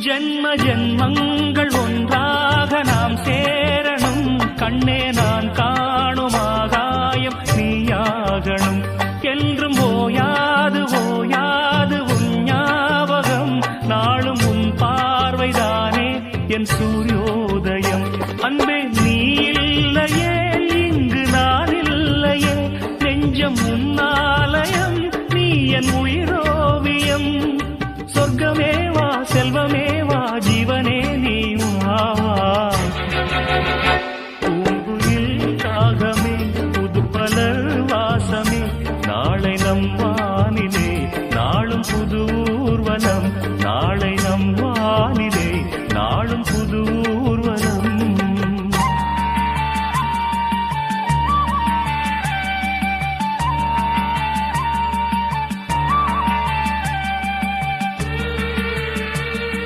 ஜென்ம ஜென்மங்கள் ஒன்றாக நாம் சேரணும். கண்ணே நான் காணும் ஆகாயம் நீயாகணும். என்றும் ஓயாது ஓயாது உன் ஞாபகம். நாளும் உன் பார்வைதானே என் சூரியோதயம். அன்பே